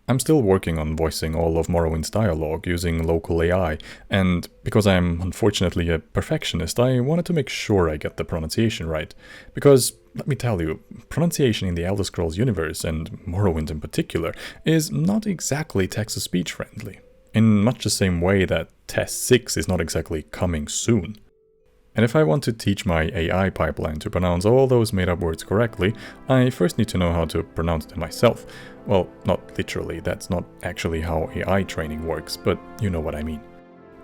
I'm still working on voicing all of Morrowind's dialogue using local AI, and because I'm unfortunately a perfectionist, I wanted to make sure I get the pronunciation right. Because, let me tell you, pronunciation in the Elder Scrolls universe, and Morrowind in particular, is not exactly text-to-speech friendly, in much the same way that Test 6 is not exactly coming soon. And if I want to teach my AI pipeline to pronounce all those made-up words correctly, I first need to know how to pronounce them myself. Well, not literally, that's not actually how AI training works, but you know what I mean.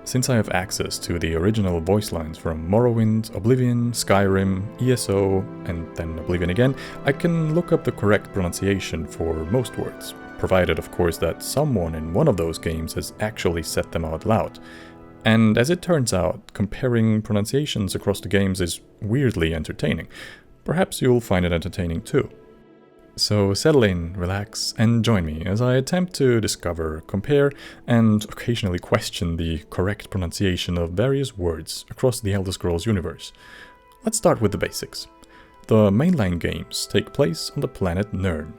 Since I have access to the original voice lines from Morrowind, Oblivion, Skyrim, ESO, and then Oblivion again, I can look up the correct pronunciation for most words, provided of course that someone in one of those games has actually said them out loud. And as it turns out, comparing pronunciations across the games is weirdly entertaining. Perhaps you'll find it entertaining too. So settle in, relax, and join me as I attempt to discover, compare, and occasionally question the correct pronunciation of various words across the Elder Scrolls universe. Let's start with the basics. The mainline games take place on the planet Nirn.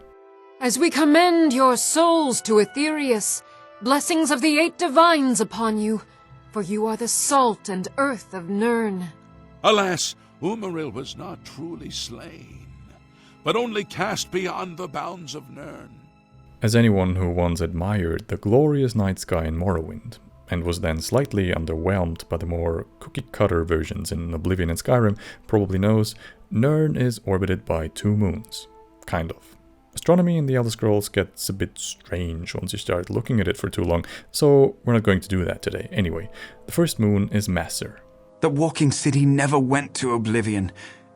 As we commend your souls to Aetherius, blessings of the 8 divines upon you, for you are the salt and earth of Nirn. Alas, Umaril was not truly slain, but only cast beyond the bounds of Nirn. As anyone who once admired the glorious night sky in Morrowind, and was then slightly underwhelmed by the more cookie-cutter versions in Oblivion and Skyrim, probably knows, Nirn is orbited by 2 moons. Kind of. Astronomy in the Elder Scrolls gets a bit strange once you start looking at it for too long, so we're not going to do that today. Anyway, the first moon is Masser. The walking city never went to Oblivion.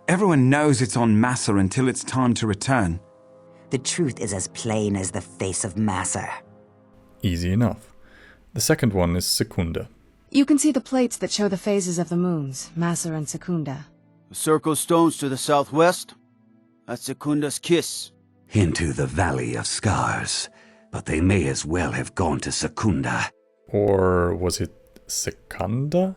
Everyone knows it's on Masser until it's time to return. The truth is as plain as the face of Masser. Easy enough. The second one is Secunda. You can see the plates that show the phases of the moons, Masser and Secunda. The circle stones to the southwest, that's Secunda's kiss. Into the Valley of Scars, but they may as well have gone to Secunda. Or was it Secunda?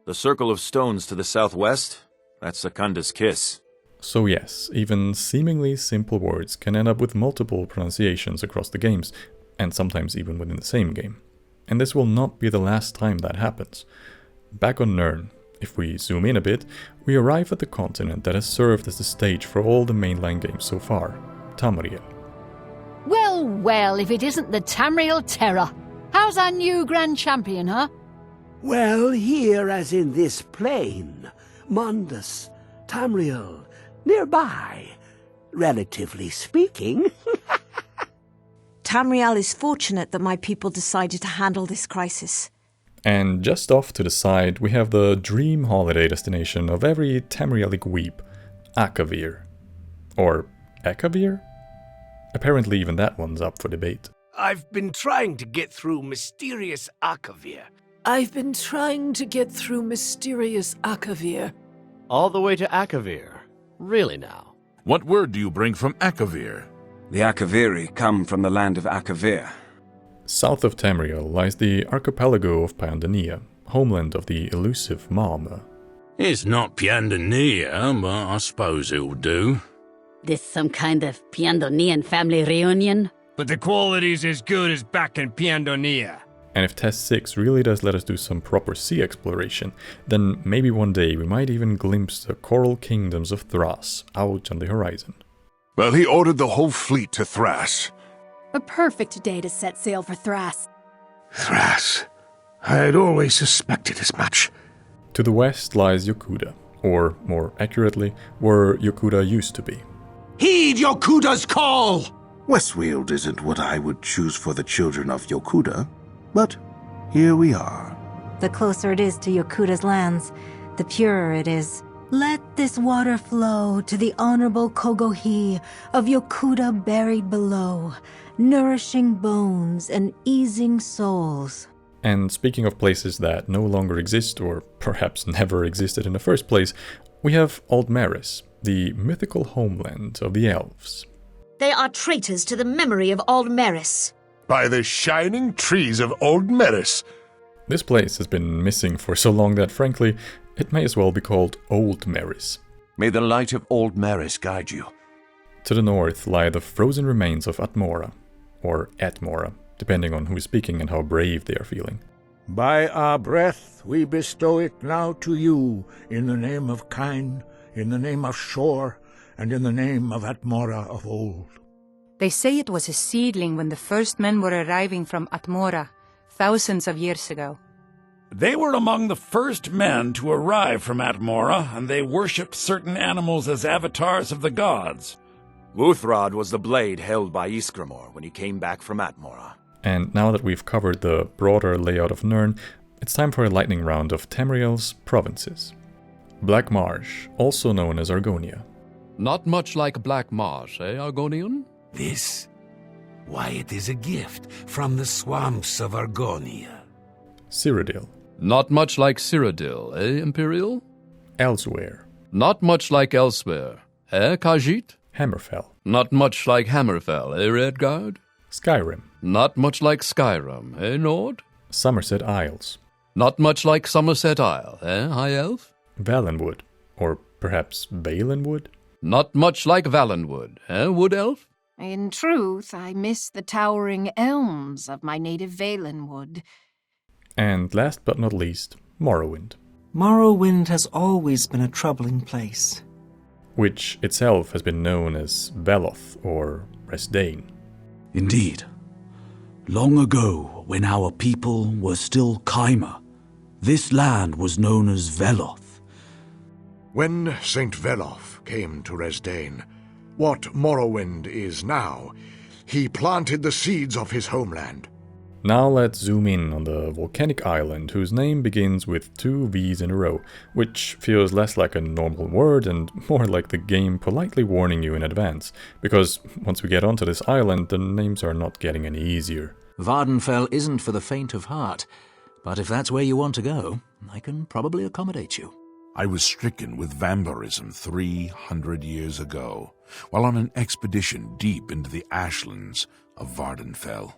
The circle of stones to the southwest, that's Secunda's kiss. So yes, even seemingly simple words can end up with multiple pronunciations across the games, and sometimes even within the same game. And this will not be the last time that happens. Back on Nirn, if we zoom in a bit, we arrive at the continent that has served as the stage for all the mainline games so far. Tamriel. Well, well, if it isn't the Tamriel terror. How's our new grand champion, huh? Well, here as in this plain, Mundus, Tamriel, nearby, relatively speaking. Tamriel is fortunate that my people decided to handle this crisis. And just off to the side, we have the dream holiday destination of every Tamrielic weep, Akavir. Or Akavir? Apparently even that one's up for debate. I've been trying to get through mysterious Akavir. I've been trying to get through mysterious Akavir. All the way to Akavir? Really now? What word do you bring from Akavir? The Akaviri come from the land of Akavir. South of Tamriel lies the archipelago of Pyandonea, homeland of the elusive Marma. It's not Pyandonea, but I suppose it'll do. This some kind of Pyandonian family reunion? But the quality's as good as back in Pyandonea. And if Test 6 really does let us do some proper sea exploration, then maybe one day we might even glimpse the coral kingdoms of Thras out on the horizon. Well, he ordered the whole fleet to Thras. A perfect day to set sail for Thras. Thras. I'd always suspected as much. To the west lies Yokuda, or more accurately, where Yokuda used to be. Heed Yokuda's call! Westweald isn't what I would choose for the children of Yokuda, but here we are. The closer it is to Yokuda's lands, the purer it is. Let this water flow to the honorable Kogohi of Yokuda buried below, nourishing bones and easing souls. And speaking of places that no longer exist, or perhaps never existed in the first place, we have Aldmeris, the mythical homeland of the elves. They are traitors to the memory of Aldmeris. By the shining trees of Aldmeris. This place has been missing for so long that, frankly, it may as well be called Aldmeris. May the light of Aldmeris guide you. To the north lie the frozen remains of Atmora, or Atmora, depending on who is speaking and how brave they are feeling. By our breath we bestow it now to you, in the name of Kine, in the name of Shore, and in the name of Atmora of old. They say it was a seedling when the first men were arriving from Atmora, thousands of years ago. They were among the first men to arrive from Atmora, and they worshipped certain animals as avatars of the gods. Uthrad was the blade held by Ysgramor when he came back from Atmora. And now that we've covered the broader layout of Nirn, it's time for a lightning round of Tamriel's provinces. Black Marsh, also known as Argonia. Not much like Black Marsh, eh, Argonian? This? Why, it is a gift from the swamps of Argonia. Cyrodiil. Not much like Cyrodiil, eh, Imperial? Elsweyr. Not much like Elsweyr, eh, Khajiit? Hammerfell. Not much like Hammerfell, eh, Redguard? Skyrim. Not much like Skyrim, eh, Nord? Summerset Isles. Not much like Summerset Isle, eh, High Elf? Valenwood. Or perhaps Valenwood? Not much like Valenwood, eh, Wood Elf? In truth, I miss the towering elms of my native Valenwood. And last but not least, Morrowind. Morrowind has always been a troubling place. Which itself has been known as Veloth or Resdayn. Indeed. Long ago, when our people were still Kaima, this land was known as Veloth. When Saint Veloth came to Resdayn, what Morrowind is now, he planted the seeds of his homeland. Now let's zoom in on the volcanic island whose name begins with 2 V's in a row, which feels less like a normal word and more like the game politely warning you in advance, because once we get onto this island, the names are not getting any easier. Vvardenfell isn't for the faint of heart, but if that's where you want to go, I can probably accommodate you. I was stricken with vampirism 300 years ago, while on an expedition deep into the ashlands of Vvardenfell.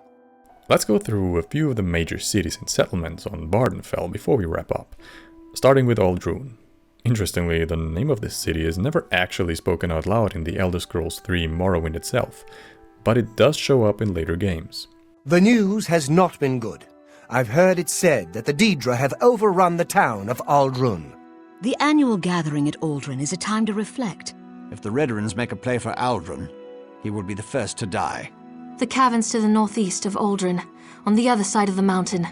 Let's go through a few of the major cities and settlements on Vvardenfell before we wrap up, starting with Ald'ruhn. Interestingly, the name of this city is never actually spoken out loud in the Elder Scrolls III Morrowind itself, but it does show up in later games. The news has not been good. I've heard it said that the Daedra have overrun the town of Ald'ruhn. The annual gathering at Ald'ruhn is a time to reflect. If the Redderans make a play for Ald'ruhn, he will be the first to die. The caverns to the northeast of Ald'ruhn, on the other side of the mountain.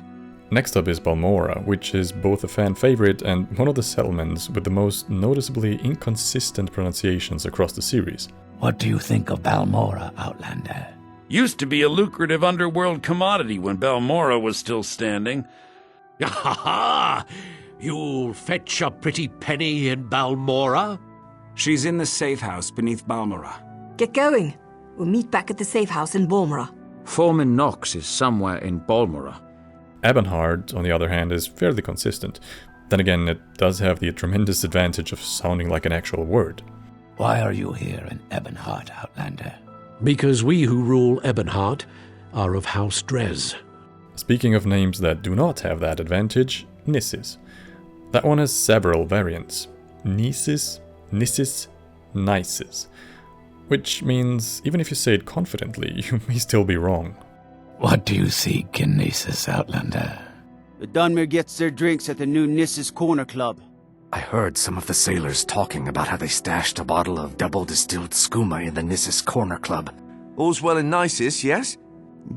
Next up is Balmora, which is both a fan favorite and one of the settlements with the most noticeably inconsistent pronunciations across the series. What do you think of Balmora, Outlander? Used to be a lucrative underworld commodity when Balmora was still standing. Ha ha! You'll fetch a pretty penny in Balmora? She's in the safe house beneath Balmora. Get going. We'll meet back at the safe house in Balmora. Foreman Knox is somewhere in Balmora. Ebonheart, on the other hand, is fairly consistent. Then again, it does have the tremendous advantage of sounding like an actual word. Why are you here in Ebonheart, Outlander? Because we who rule Ebonheart are of House Dres. Speaking of names that do not have that advantage, Gnisis. That one has several variants. Gnisis, Gnisis, Gnisis. Which means, even if you say it confidently, you may still be wrong. What do you seek in Gnisis, Outlander? The Dunmer gets their drinks at the new Gnisis Corner Club. I heard some of the sailors talking about how they stashed a bottle of double-distilled skooma in the Gnisis Corner Club. All's well in Gnisis, yes?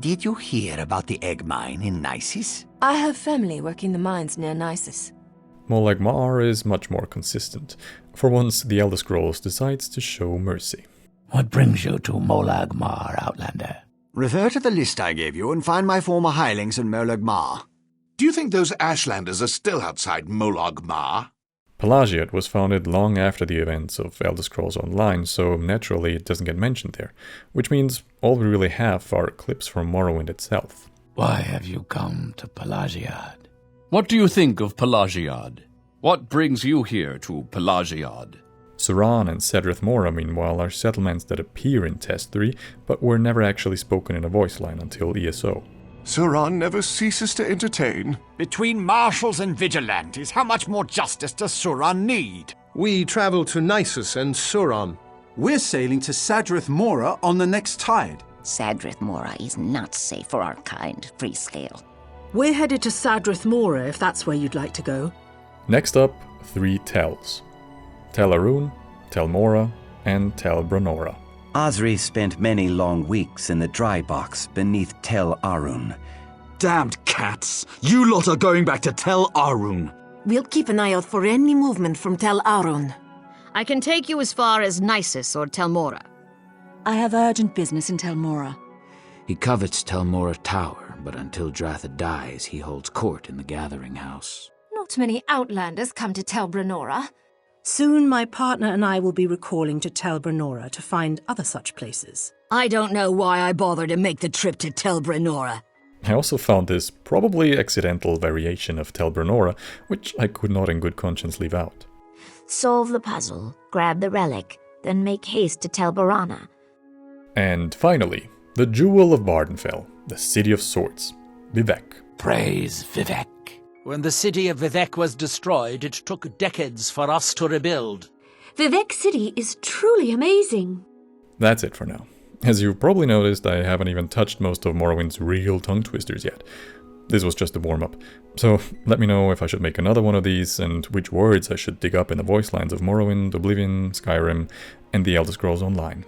Did you hear about the egg mine in Gnisis? I have family working the mines near Gnisis. Molag Mar is much more consistent. For once, the Elder Scrolls decides to show mercy. What brings you to Molag Mar, Outlander? Refer to the list I gave you and find my former hirelings in Molag Mar. Do you think those Ashlanders are still outside Molag Mar? Pelagiad was founded long after the events of Elder Scrolls Online, so naturally it doesn't get mentioned there, which means all we really have are clips from Morrowind itself. Why have you come to Pelagiad? What do you think of Pelagiad? What brings you here to Pelagiad? Suran and Sadrith Mora, meanwhile, are settlements that appear in Test 3, but were never actually spoken in a voice line until ESO. Suran never ceases to entertain. Between marshals and vigilantes, how much more justice does Suran need? We travel to Gnisis and Suran. We're sailing to Sadrith Mora on the next tide. Sadrith Mora is not safe for our kind, Freescale. We're headed to Sadrith Mora, if that's where you'd like to go. Next up, 3 Tels. Tel Aruhn, Tel Mora, and Tel Branora. Osri spent many long weeks in the dry box beneath Tel Aruhn. Damned cats! You lot are going back to Tel Aruhn! We'll keep an eye out for any movement from Tel Aruhn. I can take you as far as Gnisis or Tel Mora. I have urgent business in Tel Mora. He covets Tel Mora Tower, but until Dratha dies, he holds court in the Gathering House. Not many outlanders come to Tel Branora. Soon my partner and I will be recalling to Tel Branora to find other such places. I don't know why I bothered to make the trip to Tel Branora. I also found this probably accidental variation of Tel Branora, which I could not in good conscience leave out. Solve the puzzle, grab the relic, then make haste to Tel Branora. And finally, the Jewel of Vvardenfell, the City of Swords, Vivec. Praise Vivec. When the city of Vivec was destroyed, it took decades for us to rebuild. Vivec City is truly amazing. That's it for now. As you probably noticed, I haven't even touched most of Morrowind's real tongue twisters yet. This was just a warm-up. So let me know if I should make another one of these, and which words I should dig up in the voice lines of Morrowind, Oblivion, Skyrim, and the Elder Scrolls Online.